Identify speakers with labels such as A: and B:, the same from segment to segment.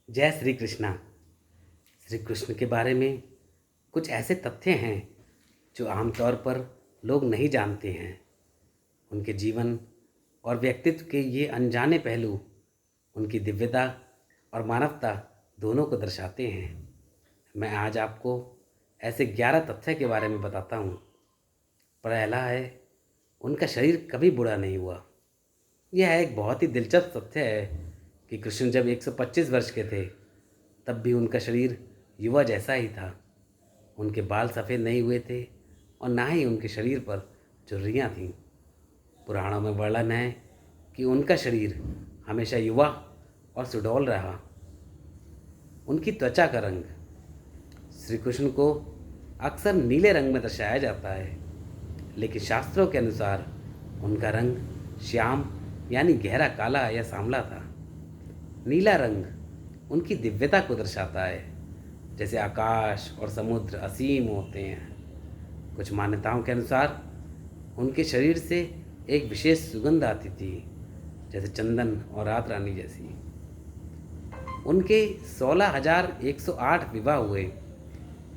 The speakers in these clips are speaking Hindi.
A: जय श्री कृष्णा। श्री कृष्ण के बारे में कुछ ऐसे तथ्य हैं जो आमतौर पर लोग नहीं जानते हैं। उनके जीवन और व्यक्तित्व के ये अनजाने पहलू उनकी दिव्यता और मानवता दोनों को दर्शाते हैं। मैं आज आपको ऐसे 11 तथ्य के बारे में बताता हूँ। पहला है, उनका शरीर कभी बूढ़ा नहीं हुआ। यह एक बहुत ही दिलचस्प तथ्य है कि कृष्ण जब 125 वर्ष के थे तब भी उनका शरीर युवा जैसा ही था। उनके बाल सफ़ेद नहीं हुए थे और ना ही उनके शरीर पर झुर्रियाँ थीं। पुराणों में वर्णन है कि उनका शरीर हमेशा युवा और सुडौल रहा। उनकी त्वचा का रंग, श्री कृष्ण को अक्सर नीले रंग में दर्शाया जाता है, लेकिन शास्त्रों के अनुसार उनका रंग श्याम यानी गहरा काला या सांवला था। नीला रंग उनकी दिव्यता को दर्शाता है, जैसे आकाश और समुद्र असीम होते हैं। कुछ मान्यताओं के अनुसार उनके शरीर से एक विशेष सुगंध आती थी, जैसे चंदन और रात रानी जैसी। उनके 16,108 विवाह हुए।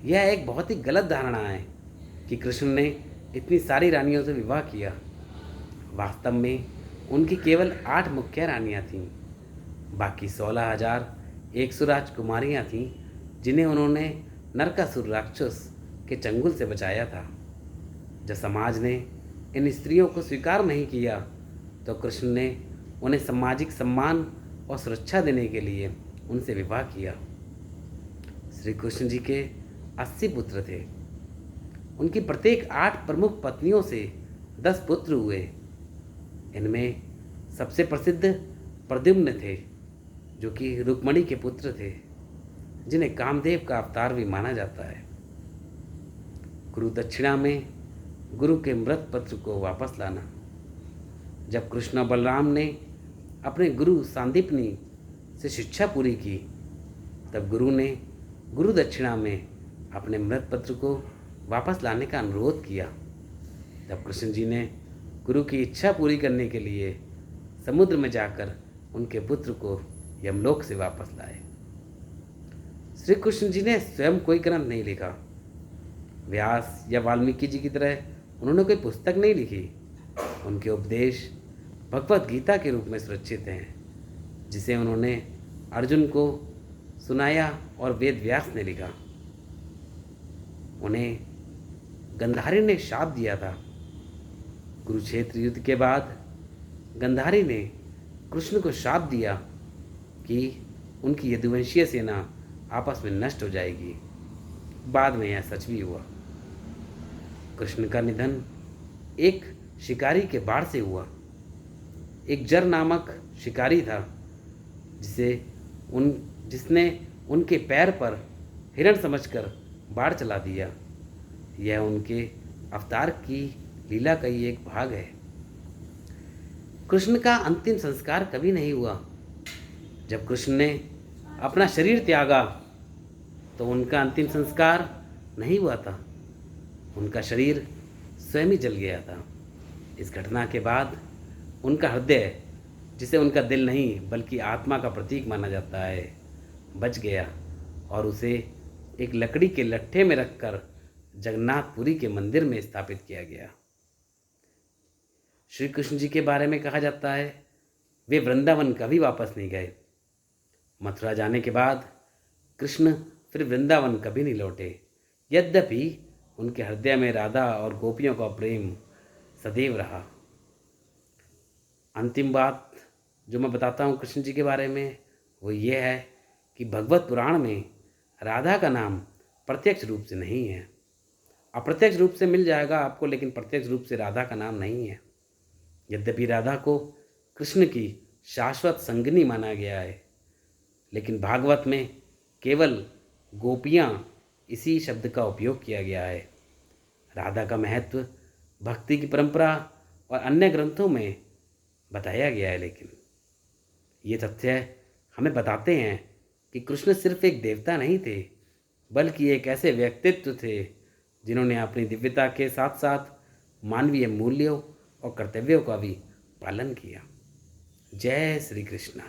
A: यह एक बहुत ही गलत धारणा है कि कृष्ण ने इतनी सारी रानियों से विवाह किया। वास्तव में उनकी केवल 8 मुख्य रानियां थीं। बाकी 16,100 राजकुमारियाँ थीं जिन्हें उन्होंने नरकासुर राक्षस के चंगुल से बचाया था। जब समाज ने इन स्त्रियों को स्वीकार नहीं किया तो कृष्ण ने उन्हें सामाजिक सम्मान और सुरक्षा देने के लिए उनसे विवाह किया। श्री कृष्ण जी के 80 पुत्र थे। उनकी प्रत्येक 8 प्रमुख पत्नियों से 10 पुत्र हुए। इनमें सबसे प्रसिद्ध प्रद्युम्न थे, जो कि रुक्मणी के पुत्र थे, जिन्हें कामदेव का अवतार भी माना जाता है। गुरु दक्षिणा में गुरु के मृत पत्र को वापस लाना। जब कृष्ण और बलराम ने अपने गुरु सांदीपनी से शिक्षा पूरी की, तब गुरु ने गुरु दक्षिणा में अपने मृत पत्र को वापस लाने का अनुरोध किया। तब कृष्ण जी ने गुरु की इच्छा पूरी करने के लिए समुद्र में जाकर उनके पुत्र को यमलोक से वापस लाए। श्री कृष्ण जी ने स्वयं कोई ग्रंथ नहीं लिखा। व्यास या वाल्मीकि जी की तरह उन्होंने कोई पुस्तक नहीं लिखी। उनके उपदेश भगवत गीता के रूप में सुरक्षित हैं, जिसे उन्होंने अर्जुन को सुनाया और वेद व्यास ने लिखा। उन्हें गंधारी ने शाप दिया था। कुरुक्षेत्र युद्ध के बाद गंधारी ने कृष्ण को शाप दिया कि उनकी यदुवंशीय सेना आपस में नष्ट हो जाएगी। बाद में यह सच भी हुआ। कृष्ण का निधन एक शिकारी के बाढ़ से हुआ। एक जर नामक शिकारी था जिसने उनके पैर पर हिरण समझकर बाढ़ चला दिया। यह उनके अवतार की लीला का ही एक भाग है। कृष्ण का अंतिम संस्कार कभी नहीं हुआ। जब कृष्ण ने अपना शरीर त्यागा तो उनका अंतिम संस्कार नहीं हुआ था। उनका शरीर स्वयं ही जल गया था। इस घटना के बाद उनका हृदय, जिसे उनका दिल नहीं बल्कि आत्मा का प्रतीक माना जाता है, बच गया और उसे एक लकड़ी के लट्ठे में रखकर जगन्नाथपुरी के मंदिर में स्थापित किया गया। श्री कृष्ण जी के बारे में कहा जाता है, वे वृंदावन कभी वापस नहीं गए। मथुरा जाने के बाद कृष्ण फिर वृंदावन कभी नहीं लौटे। यद्यपि उनके हृदय में राधा और गोपियों का प्रेम सदैव रहा। अंतिम बात जो मैं बताता हूँ कृष्ण जी के बारे में, वो ये है कि भगवत पुराण में राधा का नाम प्रत्यक्ष रूप से नहीं है। अप्रत्यक्ष रूप से मिल जाएगा आपको, लेकिन प्रत्यक्ष रूप से राधा का नाम नहीं है। यद्यपि राधा को कृष्ण की शाश्वत संगिनी माना गया है, लेकिन भागवत में केवल गोपियाँ इसी शब्द का उपयोग किया गया है। राधा का महत्व भक्ति की परंपरा और अन्य ग्रंथों में बताया गया है, लेकिन ये तथ्य हमें बताते हैं कि कृष्ण सिर्फ एक देवता नहीं थे, बल्कि एक ऐसे व्यक्तित्व थे जिन्होंने अपनी दिव्यता के साथ साथ मानवीय मूल्यों और कर्तव्यों का भी पालन किया। जय श्री कृष्ण।